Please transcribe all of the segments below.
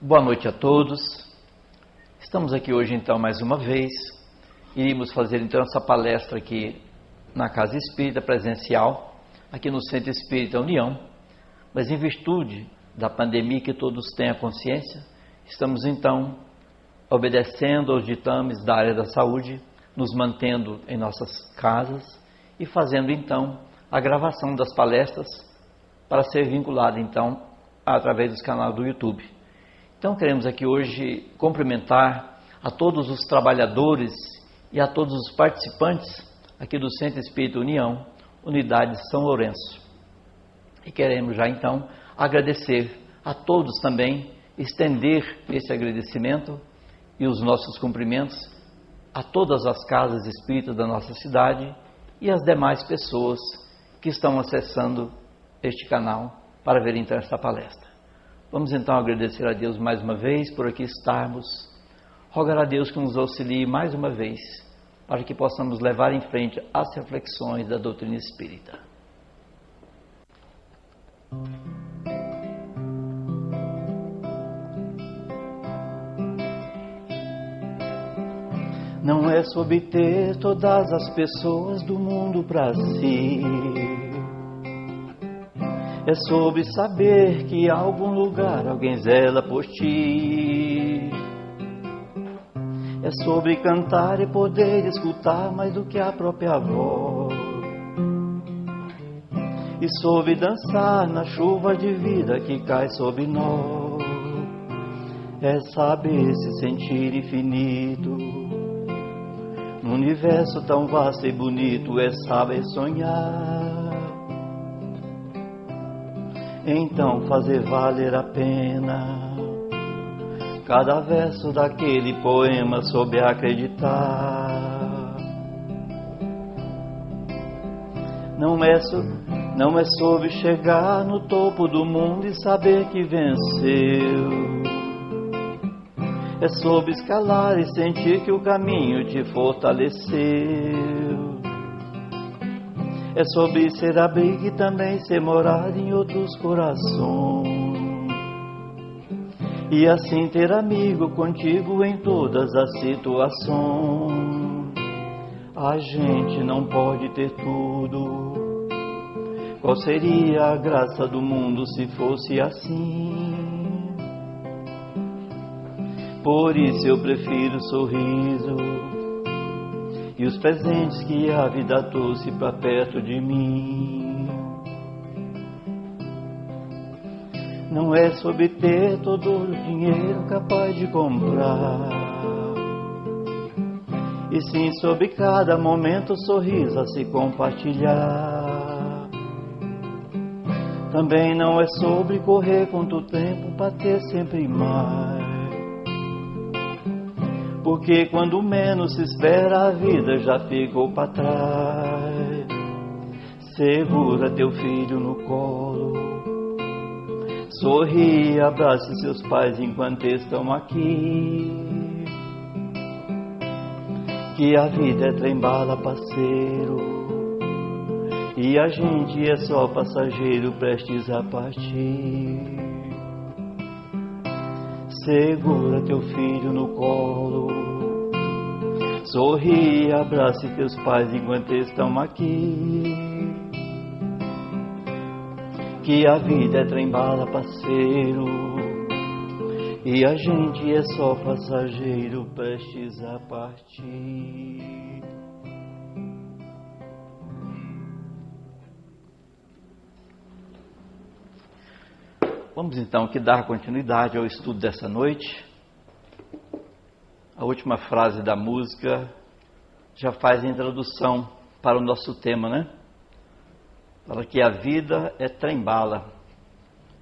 Boa noite a todos. Estamos aqui hoje então mais uma vez. Iríamos fazer então essa palestra aqui na Casa Espírita presencial, aqui no Centro Espírita União, mas em virtude da pandemia, que todos têm a consciência, estamos então obedecendo aos ditames da área da saúde, nos mantendo em nossas casas e fazendo então a gravação das palestras para ser vinculada então através dos canais do YouTube. Então queremos aqui hoje cumprimentar a todos os trabalhadores e a todos os participantes aqui do Centro Espírita União, Unidade São Lourenço. E queremos já então agradecer a todos também, estender esse agradecimento e os nossos cumprimentos a todas as casas espíritas da nossa cidade e as demais pessoas que estão acessando este canal para ver então esta palestra. Vamos então agradecer a Deus mais uma vez por aqui estarmos, rogar a Deus que nos auxilie mais uma vez, para que possamos levar em frente as reflexões da doutrina espírita. Não é sobre ter todas as pessoas do mundo para si, é sobre saber que em algum lugar alguém zela por ti. É sobre cantar e poder escutar mais do que a própria voz. E sobre dançar na chuva de vida que cai sobre nós. É saber se sentir infinito num universo tão vasto e bonito. É saber sonhar, então fazer valer a pena cada verso daquele poema, soube acreditar. Não é sobre chegar no topo do mundo e saber que venceu. É sobre escalar e sentir que o caminho te fortaleceu. É sobre ser abrigo e também ser morada em outros corações. E assim ter amigo contigo em todas as situações. A gente não pode ter tudo. Qual seria a graça do mundo se fosse assim? Por isso eu prefiro o sorriso e os presentes que a vida trouxe para perto de mim. Não é sobre ter todo o dinheiro capaz de comprar, e sim sobre cada momento sorriso a se compartilhar. Também não é sobre correr quanto tempo para ter sempre mais, porque quando menos se espera a vida já ficou para trás. Segura teu filho no colo, sorri e abrace seus pais enquanto estão aqui. Que a vida é trem-bala, parceiro, e a gente é só passageiro prestes a partir. Segura teu filho no colo, sorri e abrace teus pais enquanto estão aqui. Que a vida é trem-bala, parceiro, e a gente é só passageiro prestes a partir. Vamos então aqui dar continuidade ao estudo dessa noite. A última frase da música já faz a introdução para o nosso tema, né? Fala que a vida é trem-bala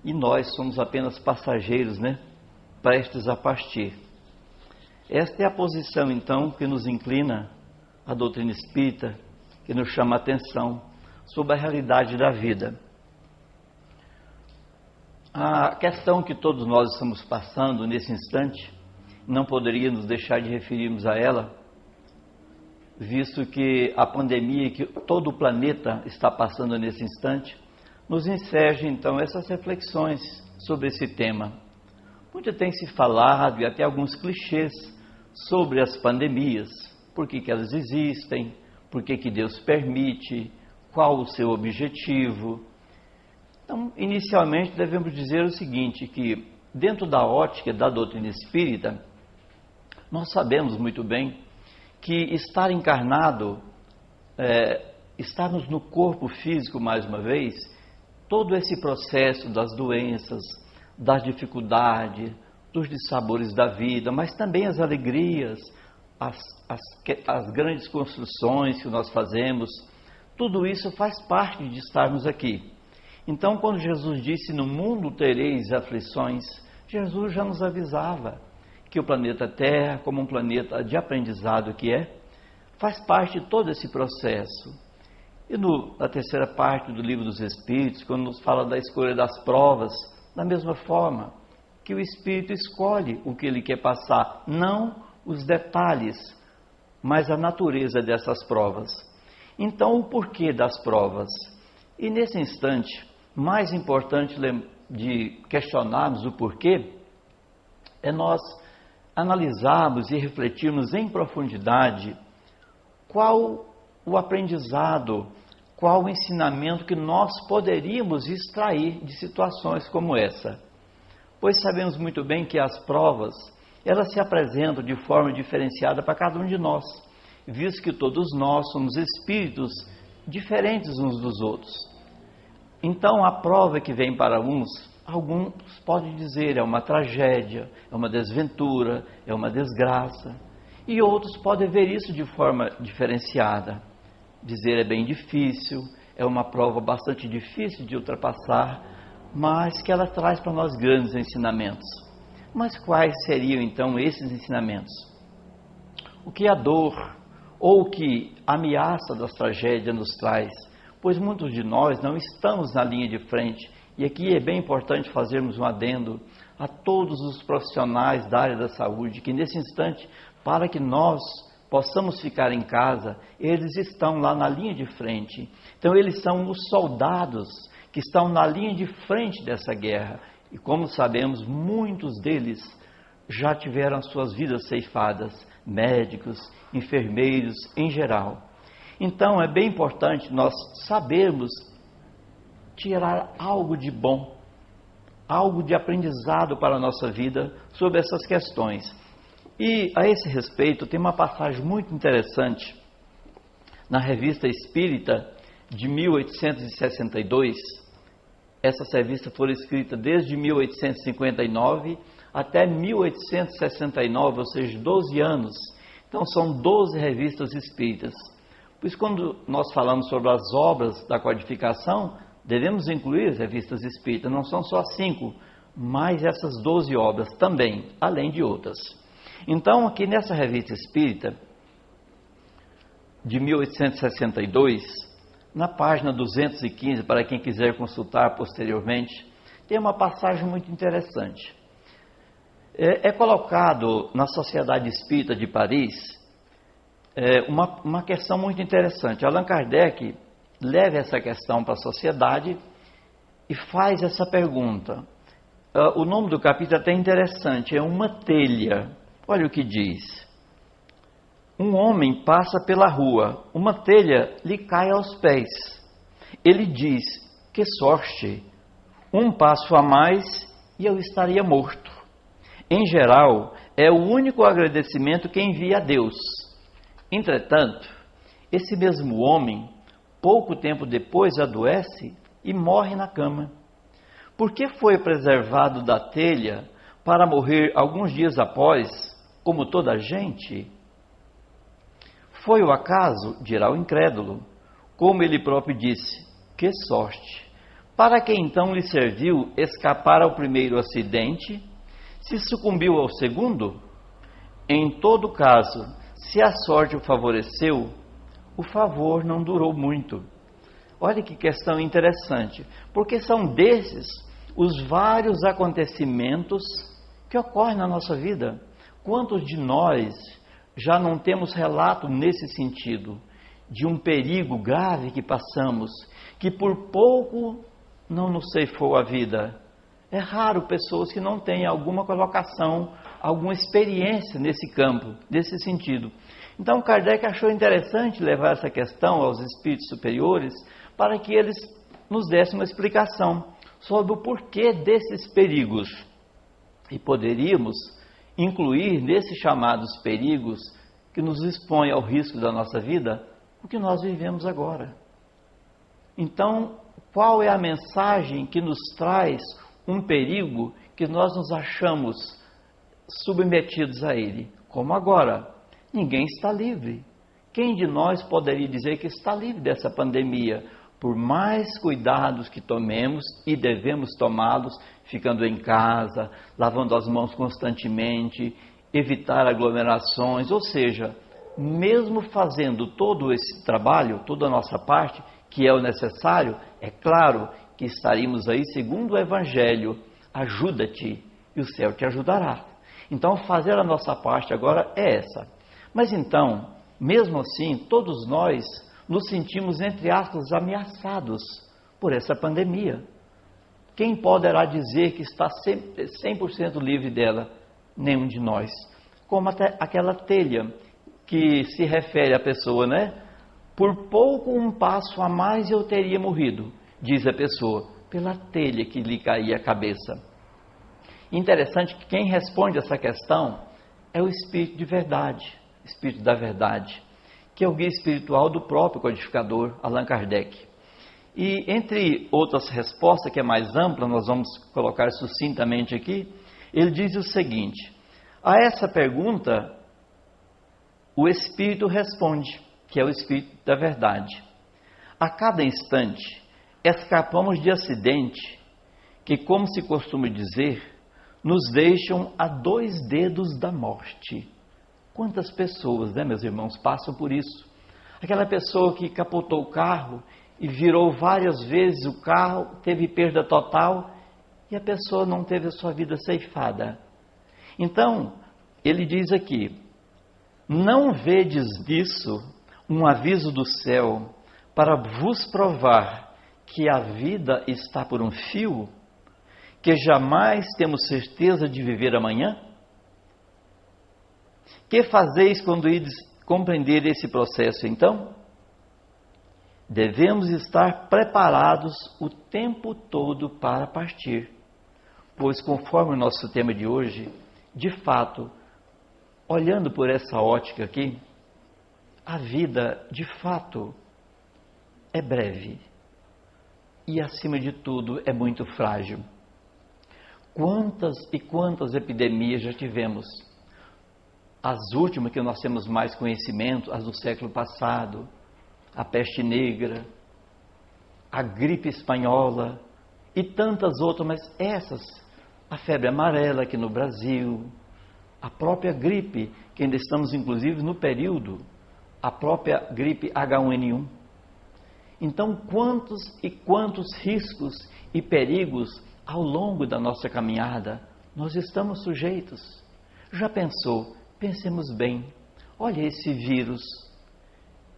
e nós somos apenas passageiros, né? Prestes a partir. Esta é a posição, então, que nos inclina a doutrina espírita, que nos chama a atenção sobre a realidade da vida. A questão que todos nós estamos passando nesse instante, não poderíamos deixar de referirmos a ela, visto que a pandemia que todo o planeta está passando nesse instante, nos enseja então essas reflexões sobre esse tema. Muito tem se falado, e até alguns clichês, sobre as pandemias. Por que elas existem? Por que Deus permite? Qual o seu objetivo? Então, inicialmente, devemos dizer o seguinte, que dentro da ótica da doutrina espírita, nós sabemos muito bem que estar encarnado, estarmos no corpo físico mais uma vez, todo esse processo das doenças, das dificuldades, dos dissabores da vida, mas também as alegrias, as grandes construções que nós fazemos, tudo isso faz parte de estarmos aqui. Então, quando Jesus disse, no mundo tereis aflições, Jesus já nos avisava que o planeta Terra, como um planeta de aprendizado que faz parte de todo esse processo. E na terceira parte do Livro dos Espíritos, quando nos fala da escolha das provas, da mesma forma que o Espírito escolhe o que ele quer passar, não os detalhes, mas a natureza dessas provas. Então, o porquê das provas? E nesse instante, mais importante de questionarmos o porquê, é nós analisarmos e refletirmos em profundidade qual o aprendizado, qual o ensinamento que nós poderíamos extrair de situações como essa. Pois sabemos muito bem que as provas, elas se apresentam de forma diferenciada para cada um de nós, visto que todos nós somos espíritos diferentes uns dos outros. Então, a prova que vem para uns, alguns podem dizer é uma tragédia, é uma desventura, é uma desgraça. E outros podem ver isso de forma diferenciada. Dizer é bem difícil, é uma prova bastante difícil de ultrapassar, mas que ela traz para nós grandes ensinamentos. Mas quais seriam então esses ensinamentos? O que a dor ou o que a ameaça das tragédias nos traz? Pois muitos de nós não estamos na linha de frente, e aqui é bem importante fazermos um adendo a todos os profissionais da área da saúde, que nesse instante, para que nós possamos ficar em casa, eles estão lá na linha de frente. Então eles são os soldados que estão na linha de frente dessa guerra, e como sabemos, muitos deles já tiveram suas vidas ceifadas, médicos, enfermeiros em geral. Então é bem importante nós sabermos tirar algo de bom, algo de aprendizado para a nossa vida sobre essas questões. E a esse respeito tem uma passagem muito interessante na Revista Espírita de 1862. Essa revista foi escrita desde 1859 até 1869, ou seja, 12 anos. Então são 12 revistas espíritas. Pois quando nós falamos sobre as obras da codificação, devemos incluir as revistas espíritas, não são só 5, mas essas 12 obras também, além de outras. Então, aqui nessa revista espírita, de 1862, na página 215, para quem quiser consultar posteriormente, tem uma passagem muito interessante. É colocado na Sociedade Espírita de Paris uma questão muito interessante. Allan Kardec leva essa questão para a sociedade e faz essa pergunta. O nome do capítulo é até interessante, é uma telha. Olha o que diz. Um homem passa pela rua, uma telha lhe cai aos pés. Ele diz, que sorte, um passo a mais e eu estaria morto. Em geral, é o único agradecimento que envia a Deus. Entretanto, esse mesmo homem, pouco tempo depois, adoece e morre na cama. Por que foi preservado da telha para morrer alguns dias após, como toda a gente? Foi o acaso, dirá o incrédulo, como ele próprio disse, que sorte! Para que então lhe serviu escapar ao primeiro acidente, se sucumbiu ao segundo? Em todo caso, se a sorte o favoreceu, o favor não durou muito. Olha que questão interessante, porque são desses os vários acontecimentos que ocorrem na nossa vida. Quantos de nós já não temos relato nesse sentido, de um perigo grave que passamos, que por pouco não nos ceifou a vida, É raro pessoas que não têm alguma colocação, alguma experiência nesse campo, nesse sentido. Então Kardec achou interessante levar essa questão aos espíritos superiores para que eles nos dessem uma explicação sobre o porquê desses perigos. E poderíamos incluir nesses chamados perigos que nos expõem ao risco da nossa vida, o que nós vivemos agora. Então, qual é a mensagem que nos traz um perigo que nós nos achamos submetidos a ele? Como agora, ninguém está livre. Quem de nós poderia dizer que está livre dessa pandemia? Por mais cuidados que tomemos, e devemos tomá-los, ficando em casa, lavando as mãos constantemente, evitar aglomerações, ou seja, mesmo fazendo todo esse trabalho, toda a nossa parte, que é o necessário, é claro que estaríamos aí segundo o Evangelho, ajuda-te e o céu te ajudará. Então fazer a nossa parte agora é essa. Mas então, mesmo assim, todos nós nos sentimos, entre aspas, ameaçados por essa pandemia. Quem poderá dizer que está 100% livre dela? Nenhum de nós. Como até aquela telha que se refere à pessoa, né? Por pouco um passo a mais eu teria morrido, diz a pessoa, pela telha que lhe caía a cabeça. Interessante que quem responde essa questão é o Espírito de verdade, Espírito da verdade, que é o guia espiritual do próprio codificador Allan Kardec. E entre outras respostas, que é mais ampla, nós vamos colocar sucintamente aqui, ele diz o seguinte: a essa pergunta, o Espírito responde, que é o Espírito da verdade. A cada instante, escapamos de acidente que, como se costuma dizer, nos deixam a 2 dedos da morte. Quantas pessoas, né, meus irmãos, passam por isso? Aquela pessoa que capotou o carro e virou várias vezes o carro, teve perda total e a pessoa não teve a sua vida ceifada. Então, ele diz aqui: não vedes nisso um aviso do céu para vos provar que a vida está por um fio, que jamais temos certeza de viver amanhã? Que fazeis quando ides compreender esse processo, então? Devemos estar preparados o tempo todo para partir, pois, conforme o nosso tema de hoje, de fato, olhando por essa ótica aqui, a vida, de fato, é breve e, acima de tudo, é muito frágil. Quantas e quantas epidemias já tivemos? As últimas que nós temos mais conhecimento, as do século passado, a peste negra, a gripe espanhola e tantas outras, mas essas, a febre amarela aqui no Brasil, a própria gripe, que ainda estamos inclusive no período, a própria gripe H1N1. Então, quantos e quantos riscos e perigos ao longo da nossa caminhada nós estamos sujeitos? Já pensou? Pensemos bem, olha, esse vírus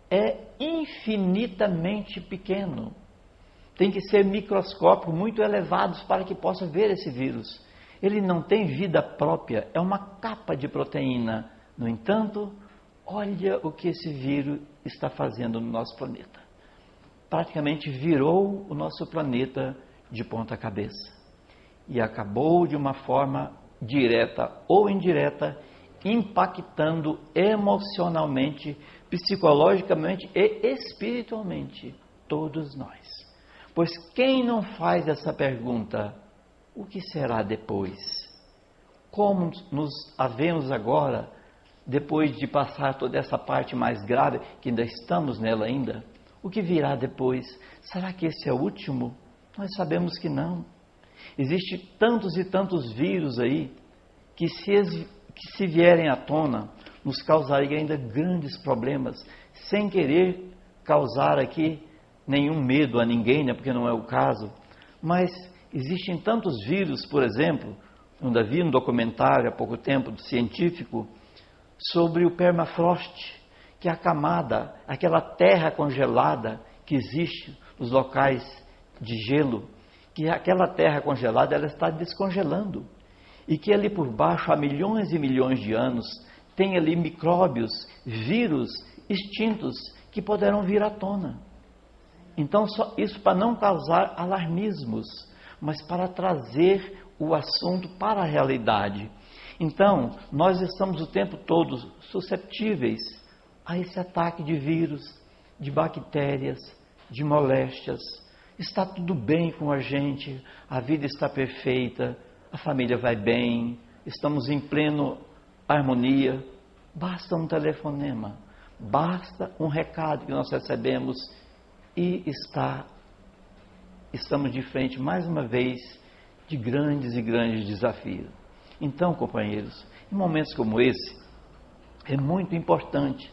é infinitamente pequeno. Tem que ser microscópio muito elevados para que possa ver esse vírus. Ele não tem vida própria, é uma capa de proteína. No entanto, olha o que esse vírus está fazendo no nosso planeta. Praticamente virou o nosso planeta de ponta cabeça. E acabou de uma forma direta ou indireta, impactando emocionalmente, psicologicamente e espiritualmente todos nós. Pois quem não faz essa pergunta, o que será depois? Como nos havemos agora, depois de passar toda essa parte mais grave, que ainda estamos nela ainda, o que virá depois? Será que esse é o último? Nós sabemos que não. Existem tantos e tantos vírus aí, que se vierem à tona, nos causariam ainda grandes problemas, sem querer causar aqui nenhum medo a ninguém, né, porque não é o caso. Mas existem tantos vírus, por exemplo, eu vi um documentário há pouco tempo, do científico, sobre o permafrost, que é a camada, aquela terra congelada que existe nos locais de gelo, que aquela terra congelada ela está descongelando e que ali por baixo há milhões e milhões de anos tem ali micróbios, vírus extintos que poderão vir à tona. Então, isso para não causar alarmismos, mas para trazer o assunto para a realidade. Então, nós estamos o tempo todo susceptíveis a esse ataque de vírus, de bactérias, de moléstias. Está tudo bem com a gente, a vida está perfeita, a família vai bem, estamos em plena harmonia. Basta um telefonema, basta um recado que nós recebemos e estamos de frente, mais uma vez, de grandes e grandes desafios. Então, companheiros, em momentos como esse, é muito importante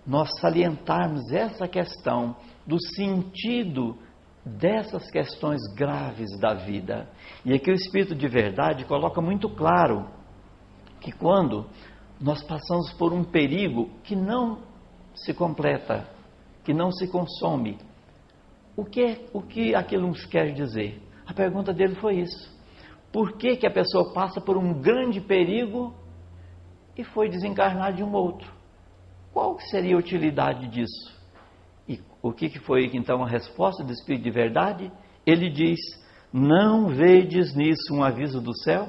nós salientarmos essa questão do sentido dessas questões graves da vida. E aqui o Espírito de Verdade coloca muito claro que quando nós passamos por um perigo que não se completa, que não se consome, o que aquilo nos quer dizer? A pergunta dele foi isso. Por que a pessoa passa por um grande perigo e foi desencarnar de um outro? Qual seria a utilidade disso? E o que foi então a resposta do Espírito de Verdade? Ele diz: não vedes nisso um aviso do céu?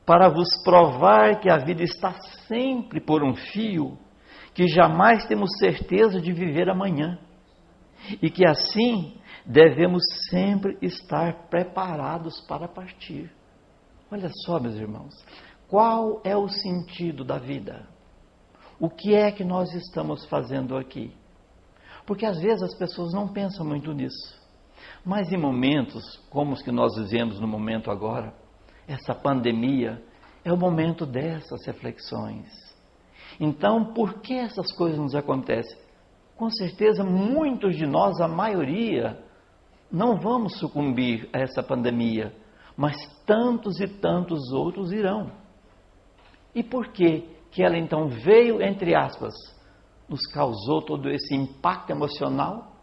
Para vos provar que a vida está sempre por um fio, que jamais temos certeza de viver amanhã, e que assim devemos sempre estar preparados para partir. Olha só, meus irmãos, qual é o sentido da vida? O que é que nós estamos fazendo aqui? Porque às vezes as pessoas não pensam muito nisso. Mas em momentos como os que nós vivemos no momento agora, essa pandemia, é o momento dessas reflexões. Então, por que essas coisas nos acontecem? Com certeza, muitos de nós, a maioria, não vamos sucumbir a essa pandemia, mas tantos e tantos outros irão. E por que ela então veio, entre aspas, nos causou todo esse impacto emocional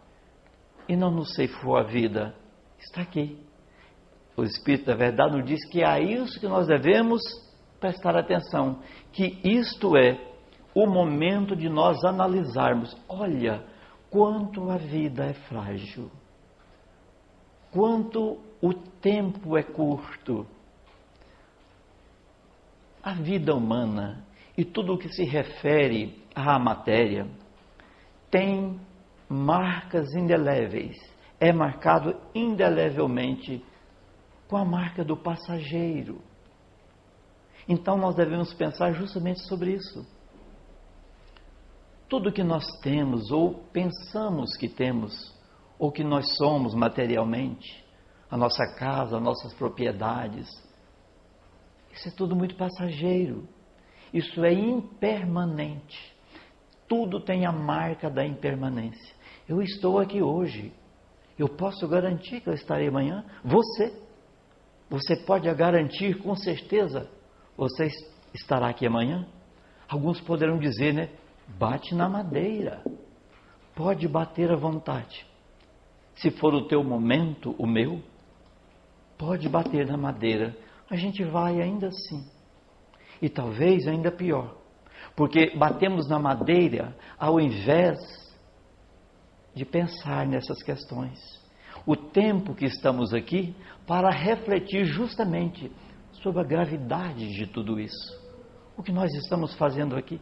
e não nos ceifou a vida? Está aqui. O Espírito da Verdade nos diz que é a isso que nós devemos prestar atenção, que isto é o momento de nós analisarmos. Olha, quanto a vida é frágil, quanto o tempo é curto. A vida humana e tudo o que se refere à matéria tem marcas indeléveis, é marcado indelevelmente com a marca do passageiro. Então nós devemos pensar justamente sobre isso. Tudo que nós temos ou pensamos que temos, ou que nós somos materialmente, a nossa casa, as nossas propriedades, isso é tudo muito passageiro. Isso é impermanente. Tudo tem a marca da impermanência. Eu estou aqui hoje. Eu posso garantir que eu estarei amanhã? Você pode garantir com certeza você estará aqui amanhã? Alguns poderão dizer, né? Bate na madeira. Pode bater à vontade. Se for o teu momento, o meu, pode bater na madeira. A gente vai ainda assim. E talvez ainda pior. Porque batemos na madeira ao invés de pensar nessas questões. O tempo que estamos aqui para refletir justamente sobre a gravidade de tudo isso. O que nós estamos fazendo aqui?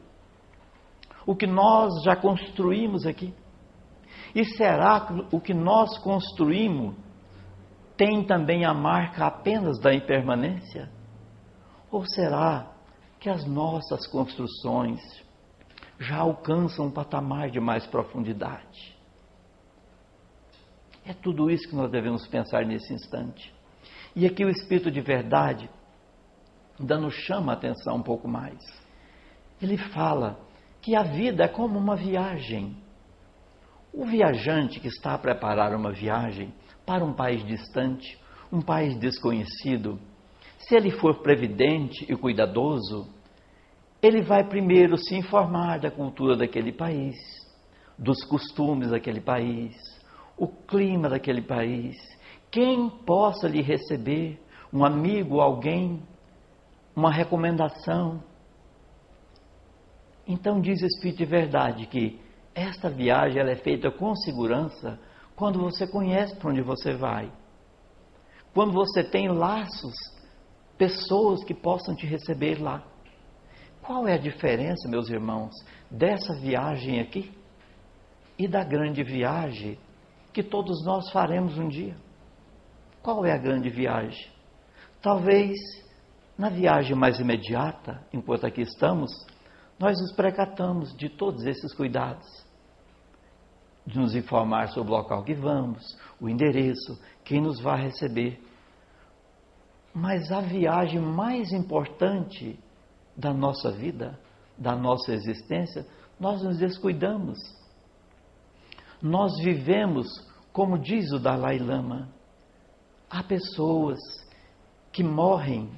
O que nós já construímos aqui? E será que o que nós construímos tem também a marca apenas da impermanência? Ou será que as nossas construções já alcançam um patamar de mais profundidade? É tudo isso que nós devemos pensar nesse instante. E aqui o Espírito de Verdade ainda nos chama a atenção um pouco mais. Ele fala que a vida é como uma viagem. O viajante que está a preparar uma viagem para um país distante, um país desconhecido, se ele for previdente e cuidadoso, ele vai primeiro se informar da cultura daquele país, dos costumes daquele país, o clima daquele país, quem possa lhe receber, um amigo, alguém, uma recomendação. Então diz o Espírito de verdade que esta viagem ela é feita com segurança quando você conhece para onde você vai. Quando você tem laços, pessoas que possam te receber lá. Qual é a diferença, meus irmãos, dessa viagem aqui e da grande viagem que todos nós faremos um dia? Qual é a grande viagem? Talvez na viagem mais imediata, enquanto aqui estamos, nós nos precatamos de todos esses cuidados. De nos informar sobre o local que vamos, o endereço, quem nos vai receber. Mas a viagem mais importante da nossa vida, da nossa existência, nós nos descuidamos. Nós vivemos, como diz o Dalai Lama, há pessoas que morrem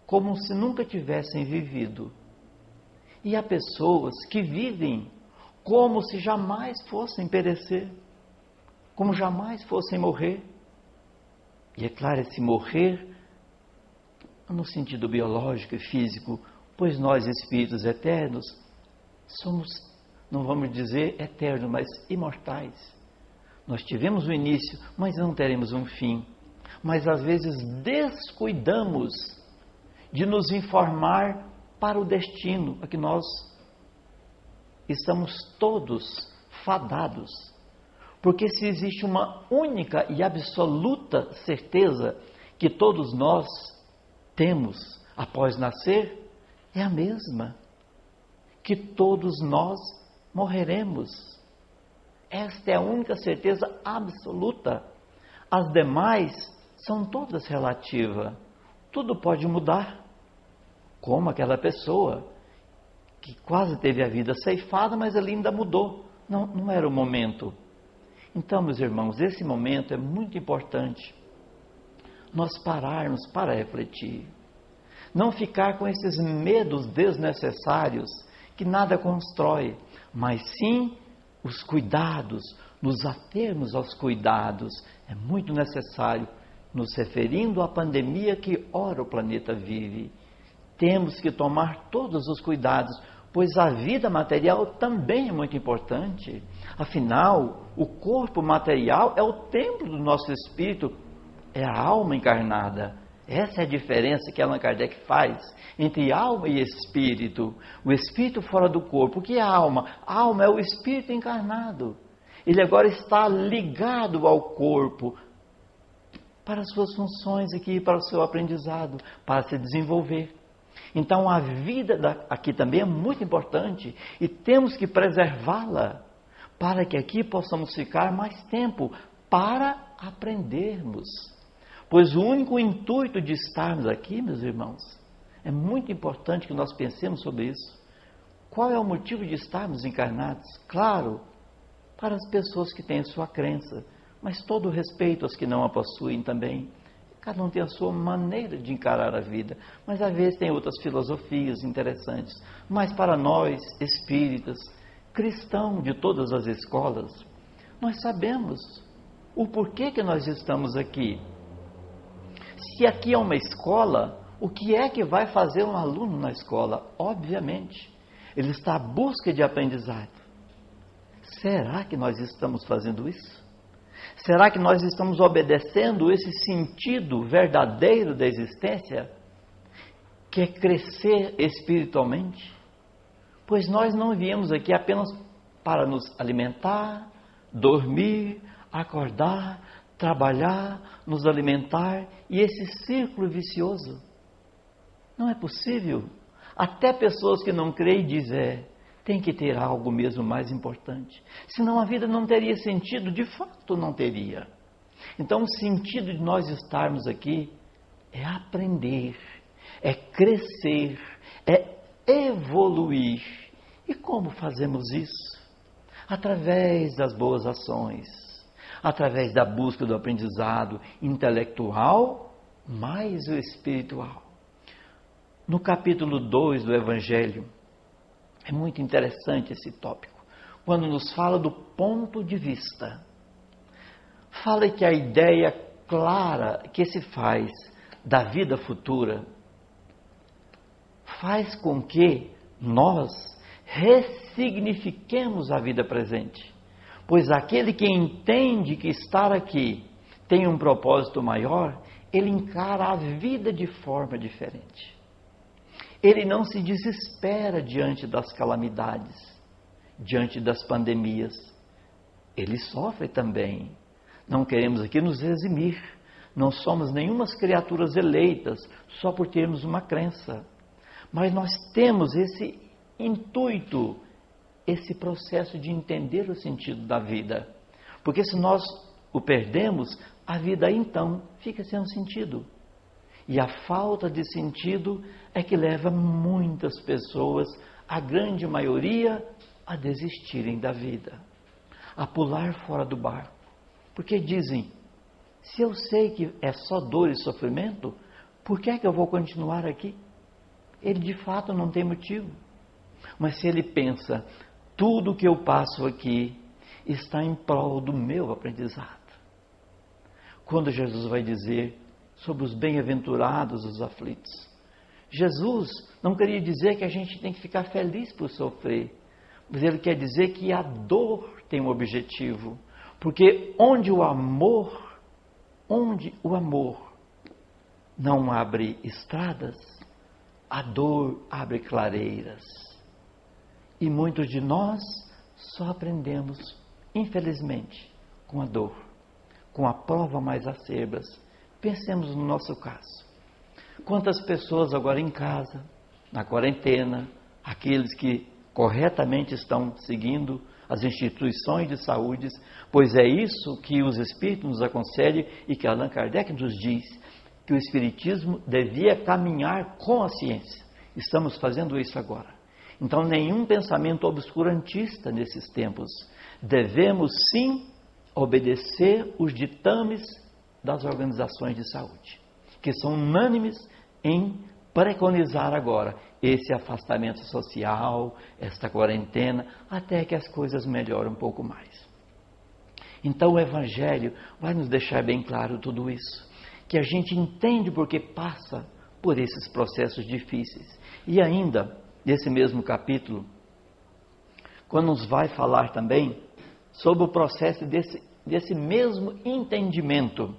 como se nunca tivessem vivido. E há pessoas que vivem como se jamais fossem perecer, como jamais fossem morrer. E é claro, esse morrer no sentido biológico e físico, pois nós, espíritos eternos, somos, não vamos dizer eternos, mas imortais. Nós tivemos um início, mas não teremos um fim. Mas às vezes descuidamos de nos informar para o destino a que nós estamos todos fadados. Porque se existe uma única e absoluta certeza que todos nós temos após nascer, é a mesma, que todos nós morreremos. Esta é a única certeza absoluta. As demais são todas relativas. Tudo pode mudar. Como aquela pessoa que quase teve a vida ceifada, mas ali ainda mudou. Não era o momento. Então, meus irmãos, esse momento é muito importante. Nós pararmos para refletir. Não ficar com esses medos desnecessários que nada constrói, mas sim os cuidados, nos atermos aos cuidados. É muito necessário, nos referindo à pandemia que ora o planeta vive. Temos que tomar todos os cuidados, pois a vida material também é muito importante. Afinal, o corpo material é o templo do nosso espírito, é a alma encarnada. Essa é a diferença que Allan Kardec faz entre alma e espírito. O espírito fora do corpo. O que é a alma? A alma é o espírito encarnado. Ele agora está ligado ao corpo para as suas funções aqui, para o seu aprendizado, para se desenvolver. Então a vida aqui também é muito importante e temos que preservá-la para que aqui possamos ficar mais tempo para aprendermos. Pois o único intuito de estarmos aqui, meus irmãos, é muito importante que nós pensemos sobre isso. Qual é o motivo de estarmos encarnados? Claro, para as pessoas que têm sua crença, mas todo o respeito aos que não a possuem também. Cada um tem a sua maneira de encarar a vida, mas às vezes tem outras filosofias interessantes. Mas para nós, espíritas, cristãos de todas as escolas, nós sabemos o porquê que nós estamos aqui. Se aqui é uma escola, o que é que vai fazer um aluno na escola? Obviamente, ele está à busca de aprendizado. Será que nós estamos fazendo isso? Será que nós estamos obedecendo esse sentido verdadeiro da existência, que é crescer espiritualmente? Pois nós não viemos aqui apenas para nos alimentar, dormir, acordar, trabalhar, nos alimentar, e esse círculo vicioso. Não é possível. Até pessoas que não creem dizem, tem que ter algo mesmo mais importante. Senão a vida não teria sentido, de fato não teria. Então o sentido de nós estarmos aqui é aprender, é crescer, é evoluir. E como fazemos isso? Através das boas ações, através da busca do aprendizado intelectual, mais o espiritual. No capítulo 2 do Evangelho, é muito interessante esse tópico, quando nos fala do ponto de vista. Fala que a ideia clara que se faz da vida futura faz com que nós ressignifiquemos a vida presente. Pois aquele que entende que estar aqui tem um propósito maior, ele encara a vida de forma diferente. Ele não se desespera diante das calamidades, diante das pandemias. Ele sofre também. Não queremos aqui nos eximir. Não somos nenhumas criaturas eleitas só por termos uma crença. Mas nós temos esse intuito, esse processo de entender o sentido da vida. Porque se nós o perdemos, a vida então fica sem sentido. E a falta de sentido é que leva muitas pessoas, a grande maioria, a desistirem da vida, a pular fora do barco. Porque dizem, se eu sei que é só dor e sofrimento, por que é que eu vou continuar aqui? Ele de fato não tem motivo. Mas se ele pensa, tudo que eu passo aqui está em prol do meu aprendizado. Quando Jesus vai dizer sobre os bem-aventurados, os aflitos, Jesus não queria dizer que a gente tem que ficar feliz por sofrer, mas ele quer dizer que a dor tem um objetivo, porque onde o amor não abre estradas, a dor abre clareiras. E muitos de nós só aprendemos, infelizmente, com a dor, com a prova mais acerbas. Pensemos no nosso caso. Quantas pessoas agora em casa, na quarentena, aqueles que corretamente estão seguindo as instituições de saúde, pois é isso que os Espíritos nos aconselham e que Allan Kardec nos diz, que o Espiritismo devia caminhar com a ciência. Estamos fazendo isso agora. Então, nenhum pensamento obscurantista nesses tempos. Devemos, sim, obedecer os ditames das organizações de saúde, que são unânimes em preconizar agora esse afastamento social, esta quarentena, até que as coisas melhorem um pouco mais. Então, o Evangelho vai nos deixar bem claro tudo isso, que a gente entende porque passa por esses processos difíceis. E ainda, nesse mesmo capítulo, quando nos vai falar também sobre o processo desse mesmo entendimento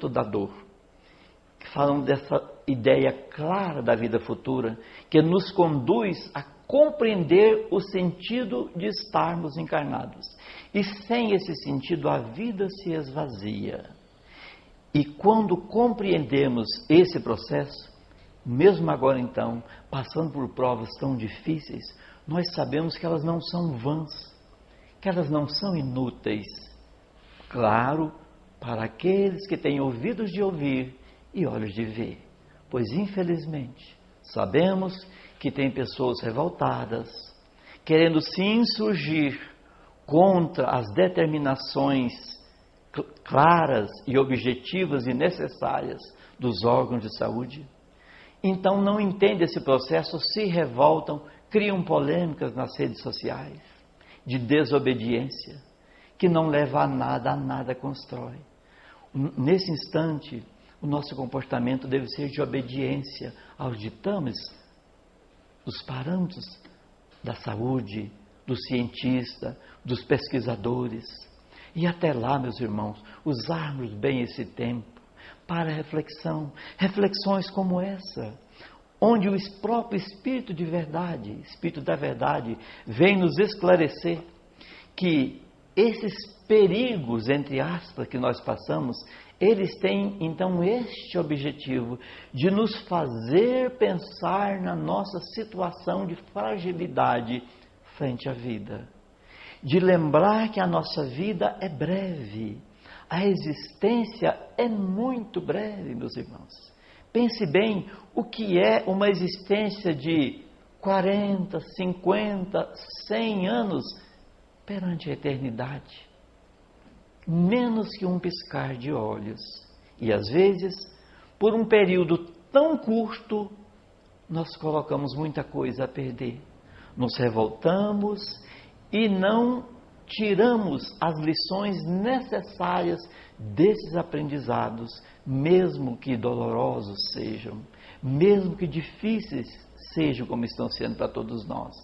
da dor, falando dessa ideia clara da vida futura, que nos conduz a compreender o sentido de estarmos encarnados. E sem esse sentido, a vida se esvazia. E quando compreendemos esse processo, mesmo agora então, passando por provas tão difíceis, nós sabemos que elas não são vãs, que elas não são inúteis. Claro, para aqueles que têm ouvidos de ouvir e olhos de ver. Pois, infelizmente, sabemos que tem pessoas revoltadas, querendo se insurgir contra as determinações claras e objetivas e necessárias dos órgãos de saúde. Então não entendem esse processo, se revoltam, criam polêmicas nas redes sociais, de desobediência, que não leva a nada constrói. Nesse instante, o nosso comportamento deve ser de obediência aos ditames dos parâmetros da saúde, do cientista, dos pesquisadores. E até lá, meus irmãos, usarmos bem esse tempo para reflexão, reflexões como essa, onde o próprio Espírito de verdade, Espírito da verdade, vem nos esclarecer que esses perigos, entre aspas, que nós passamos, eles têm então este objetivo de nos fazer pensar na nossa situação de fragilidade frente à vida. De lembrar que a nossa vida é breve, a existência é muito breve, meus irmãos. Pense bem o que é uma existência de 40, 50, 100 anos perante a eternidade. Menos que um piscar de olhos. E às vezes, por um período tão curto, nós colocamos muita coisa a perder. Nos revoltamos e não tiramos as lições necessárias desses aprendizados, mesmo que dolorosos sejam, mesmo que difíceis sejam como estão sendo para todos nós.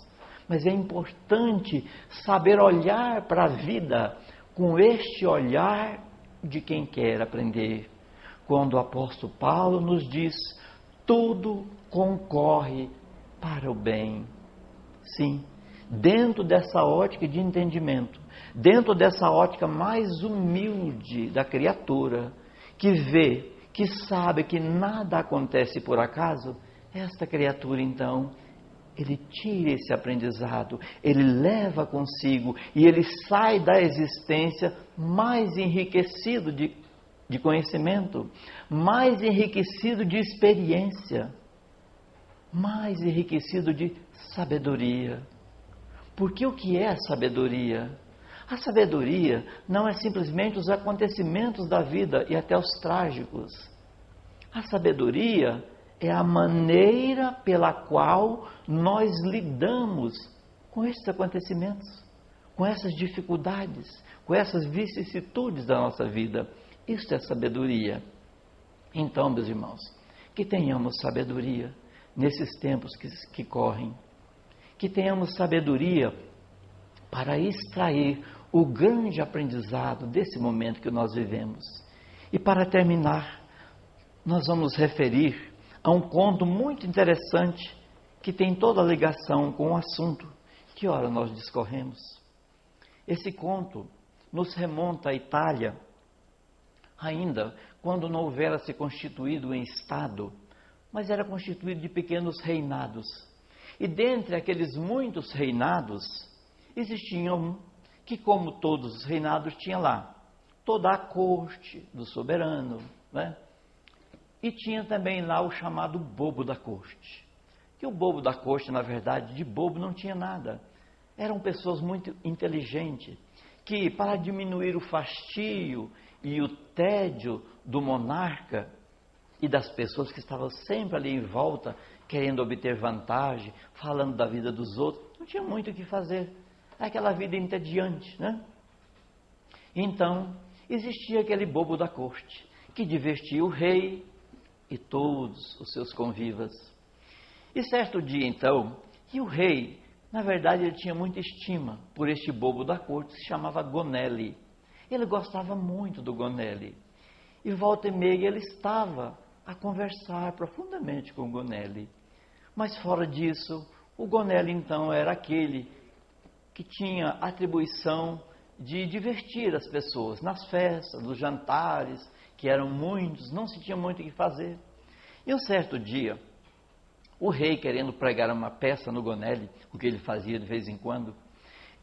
Mas é importante saber olhar para a vida com este olhar de quem quer aprender. Quando o apóstolo Paulo nos diz, tudo concorre para o bem. Sim, dentro dessa ótica de entendimento, dentro dessa ótica mais humilde da criatura, que vê, que sabe que nada acontece por acaso, esta criatura então, ele tira esse aprendizado, ele leva consigo e ele sai da existência mais enriquecido de conhecimento, mais enriquecido de experiência, mais enriquecido de sabedoria. Porque o que é a sabedoria? A sabedoria não é simplesmente os acontecimentos da vida e até os trágicos. A sabedoria é a maneira pela qual nós lidamos com esses acontecimentos, com essas dificuldades, com essas vicissitudes da nossa vida. Isto é sabedoria. Então, meus irmãos, que tenhamos sabedoria nesses tempos que correm. Que tenhamos sabedoria para extrair o grande aprendizado desse momento que nós vivemos. E para terminar, nós vamos referir a um conto muito interessante que tem toda a ligação com o assunto que ora nós discorremos. Esse conto nos remonta à Itália, ainda quando não houvera se constituído em Estado, mas era constituído de pequenos reinados. E dentre aqueles muitos reinados, existia um que, como todos os reinados, tinha lá toda a corte do soberano, né? E tinha também lá o chamado bobo da corte. Que o bobo da corte, na verdade, de bobo não tinha nada. Eram pessoas muito inteligentes, que para diminuir o fastio e o tédio do monarca e das pessoas que estavam sempre ali em volta, querendo obter vantagem, falando da vida dos outros, não tinha muito o que fazer. Aquela vida entediante, né? Então, existia aquele bobo da corte, que divertia o rei e todos os seus convivas. E certo dia, então, e o rei, na verdade, ele tinha muita estima por este bobo da corte, que se chamava Gonelli. Ele gostava muito do Gonelli. E volta e meia ele estava a conversar profundamente com o Gonelli. Mas fora disso, o Gonelli então era aquele que tinha a atribuição de divertir as pessoas nas festas, nos jantares, que eram muitos, não se tinha muito o que fazer. E um certo dia, o rei, querendo pregar uma peça no Gonelli, o que ele fazia de vez em quando,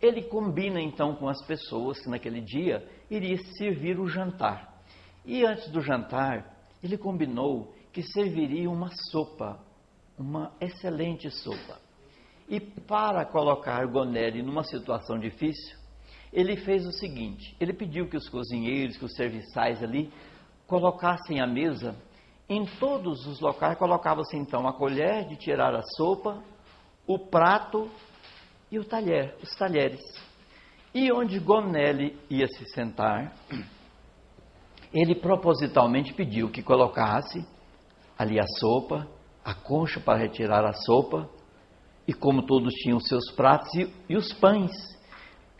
ele combina então com as pessoas que naquele dia iria servir o jantar. E antes do jantar, ele combinou que serviria uma sopa, uma excelente sopa. E para colocar Gonelli numa situação difícil, ele fez o seguinte, ele pediu que os cozinheiros, que os serviçais ali, colocassem a mesa, em todos os locais colocava-se então a colher de tirar a sopa, o prato e o talher, os talheres. E onde Gonelli ia se sentar, ele propositalmente pediu que colocasse ali a sopa, a concha para retirar a sopa, e como todos tinham seus pratos, e os pães.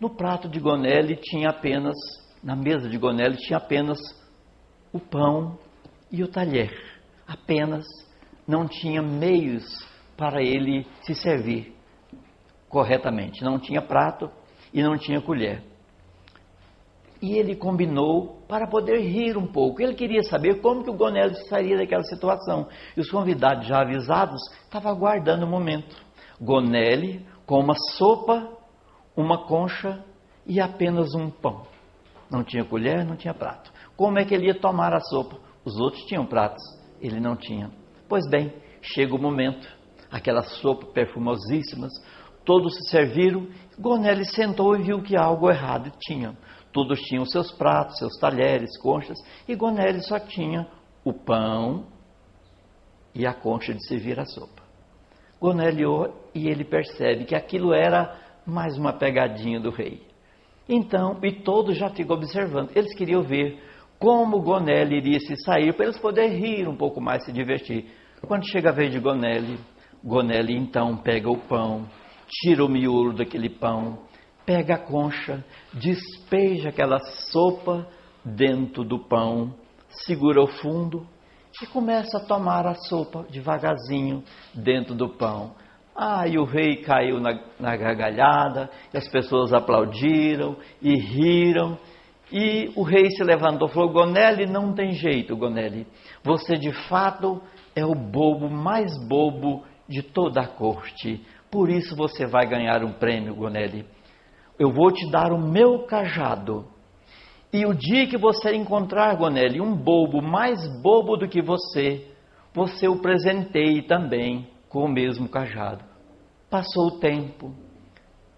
No prato de Gonelli tinha apenas, na mesa de Gonelli tinha apenas o pão e o talher. Apenas, não tinha meios para ele se servir corretamente. Não tinha prato e não tinha colher. E ele combinou para poder rir um pouco. Ele queria saber como que o Gonelli sairia daquela situação. E os convidados já avisados estavam aguardando o momento. Gonelli com uma sopa, uma concha e apenas um pão. Não tinha colher, não tinha prato. Como é que ele ia tomar a sopa? Os outros tinham pratos, ele não tinha. Pois bem, chega o momento, aquelas sopas perfumosíssimas, todos se serviram, Gonelli sentou e viu que algo errado tinha. Todos tinham seus pratos, seus talheres, conchas, e Gonelli só tinha o pão e a concha de servir a sopa. Gonelli olha e ele percebe que aquilo era mais uma pegadinha do rei. Então, e todos já ficam observando. Eles queriam ver como Gonele iria se sair para eles poderem rir um pouco mais, se divertir. Quando chega a vez de Gonele, Gonele então pega o pão, tira o miolo daquele pão, pega a concha, despeja aquela sopa dentro do pão, segura o fundo e começa a tomar a sopa devagarzinho dentro do pão. E o rei caiu na gargalhada, e as pessoas aplaudiram e riram. E o rei se levantou e falou: Gonele, não tem jeito, Gonele. Você de fato é o bobo mais bobo de toda a corte. Por isso você vai ganhar um prêmio, Gonele. Eu vou te dar o meu cajado. E o dia que você encontrar, Gonele, um bobo mais bobo do que você o presenteie também com o mesmo cajado. Passou o tempo,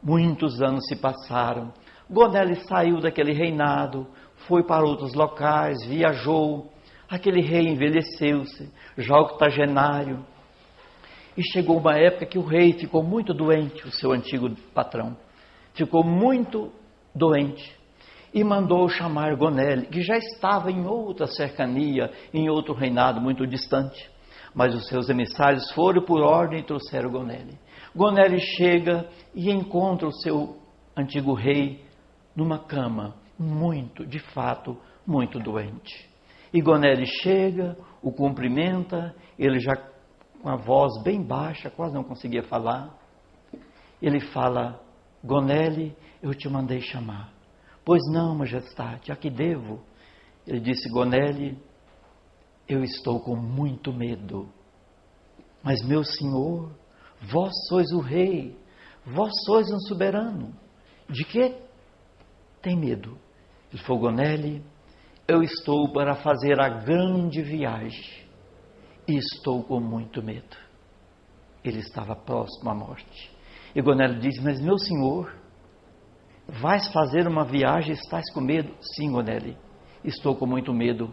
muitos anos se passaram. Gonele saiu daquele reinado, foi para outros locais, viajou. Aquele rei envelheceu-se, já octogenário. E chegou uma época que o rei ficou muito doente, o seu antigo patrão. Ficou muito doente e mandou chamar Gonele, que já estava em outra cercania, em outro reinado muito distante. Mas os seus emissários foram por ordem e trouxeram Gonele. Gonele chega e encontra o seu antigo rei numa cama, de fato, muito doente. E Gonele chega, o cumprimenta, ele já com a voz bem baixa, quase não conseguia falar. Ele fala: Gonele, eu te mandei chamar. Pois não, majestade, a que devo? Ele disse: Gonele, eu estou com muito medo. Mas meu senhor, vós sois o rei, vós sois um soberano. De que tem medo? Ele falou: Gonele, eu estou para fazer a grande viagem e estou com muito medo. Ele estava próximo à morte. E Gonele diz: mas meu senhor, vais fazer uma viagem e estás com medo? Sim, Gonele, estou com muito medo.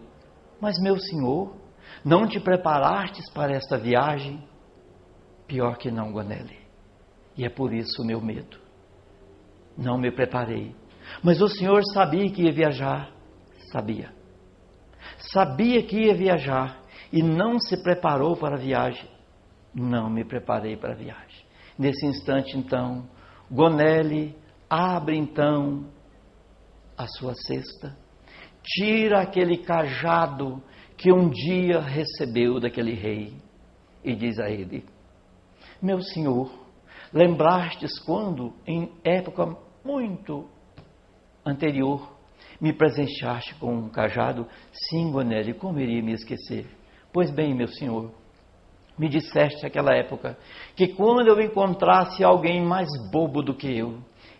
Mas meu senhor, não te preparastes para esta viagem? Pior que não, Gonele. E é por isso o meu medo. Não me preparei. Mas o senhor sabia que ia viajar? Sabia. Sabia que ia viajar e não se preparou para a viagem? Não me preparei para a viagem. Nesse instante, então, Gonele abre então a sua cesta, tira aquele cajado que um dia recebeu daquele rei e diz a ele: meu senhor, lembrastes quando, em época muito anterior, me presenteaste com um cajado? Sim, Gonele, como iria me esquecer? Pois bem, meu senhor, me disseste naquela época que quando eu encontrasse alguém mais bobo do que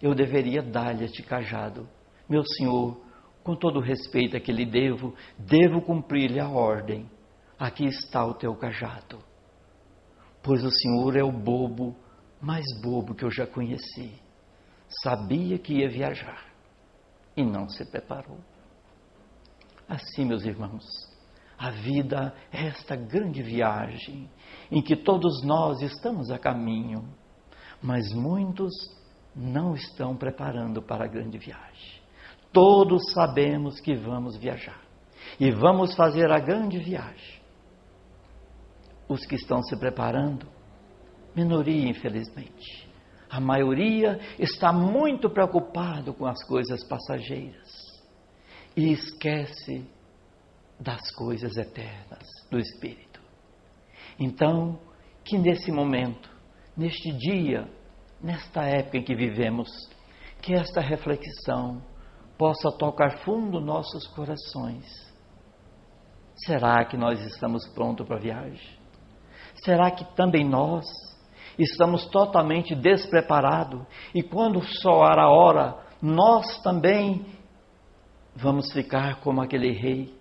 eu deveria dar-lhe este cajado. Meu senhor, com todo o respeito a que lhe devo cumprir-lhe a ordem. Aqui está o teu cajado. Pois o senhor é o bobo mais bobo que eu já conheci. Sabia que ia viajar e não se preparou. Assim, meus irmãos, a vida é esta grande viagem em que todos nós estamos a caminho, mas muitos não estão preparando para a grande viagem. Todos sabemos que vamos viajar e vamos fazer a grande viagem. Os que estão se preparando, minoria, infelizmente. A maioria está muito preocupado com as coisas passageiras e esquece das coisas eternas do Espírito. Então, que nesse momento, neste dia, nesta época em que vivemos, que esta reflexão possa tocar fundo nossos corações. Será que nós estamos prontos para a viagem? Será que também nós estamos totalmente despreparados e quando soar a hora, nós também vamos ficar como aquele rei,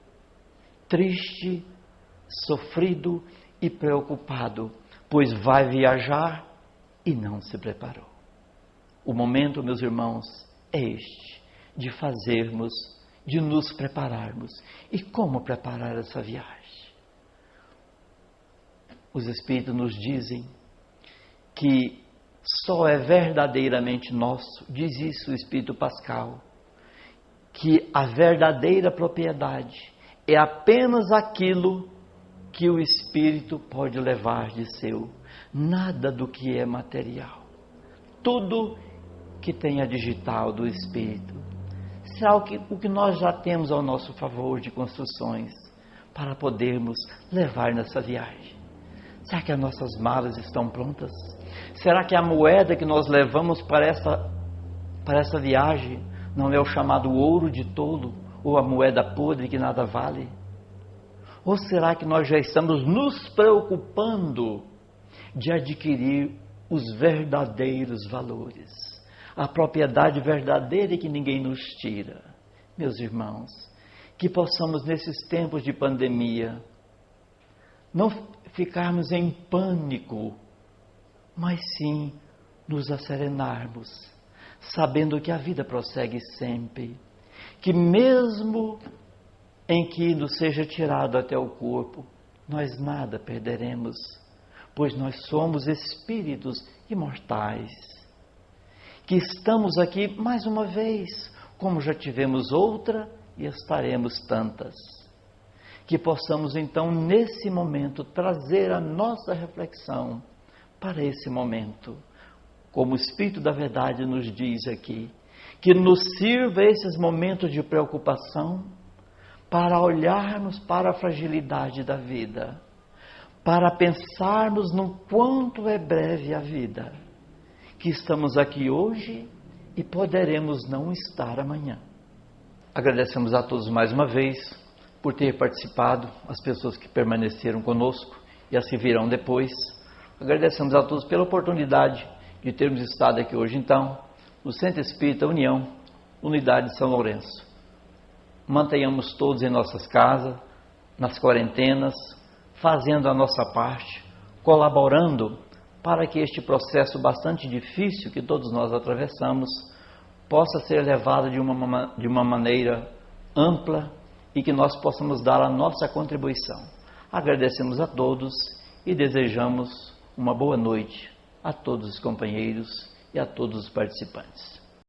triste, sofrido e preocupado, pois vai viajar e não se preparou. O momento, meus irmãos, é este, de fazermos, de nos prepararmos. E como preparar essa viagem? Os Espíritos nos dizem que só é verdadeiramente nosso, diz isso o Espírito Pascal, que a verdadeira propriedade é apenas aquilo que o Espírito pode levar de seu, nada do que é material. Tudo que tem a digital do Espírito será o que nós já temos ao nosso favor de construções para podermos levar nessa viagem. Será que as nossas malas estão prontas? Será que a moeda que nós levamos para essa viagem não é o chamado ouro de tolo ou a moeda podre que nada vale? Ou será que nós já estamos nos preocupando de adquirir os verdadeiros valores, a propriedade verdadeira que ninguém nos tira? Meus irmãos, que possamos nesses tempos de pandemia não ficarmos em pânico, mas sim nos acerenarmos, sabendo que a vida prossegue sempre, que mesmo em que nos seja tirado até o corpo, nós nada perderemos, pois nós somos espíritos imortais, que estamos aqui mais uma vez, como já tivemos outra e estaremos tantas. Que possamos então nesse momento trazer a nossa reflexão para esse momento, como o Espírito da Verdade nos diz aqui, que nos sirva esses momentos de preocupação para olharmos para a fragilidade da vida, para pensarmos no quanto é breve a vida, que estamos aqui hoje e poderemos não estar amanhã. Agradecemos a todos mais uma vez por ter participado, as pessoas que permaneceram conosco e as que virão depois. Agradecemos a todos pela oportunidade de termos estado aqui hoje, então, no Centro Espírita União, Unidade de São Lourenço. Mantenhamos todos em nossas casas, nas quarentenas, fazendo a nossa parte, colaborando para que este processo bastante difícil que todos nós atravessamos possa ser levado de uma maneira ampla e que nós possamos dar a nossa contribuição. Agradecemos a todos e desejamos uma boa noite a todos os companheiros e a todos os participantes.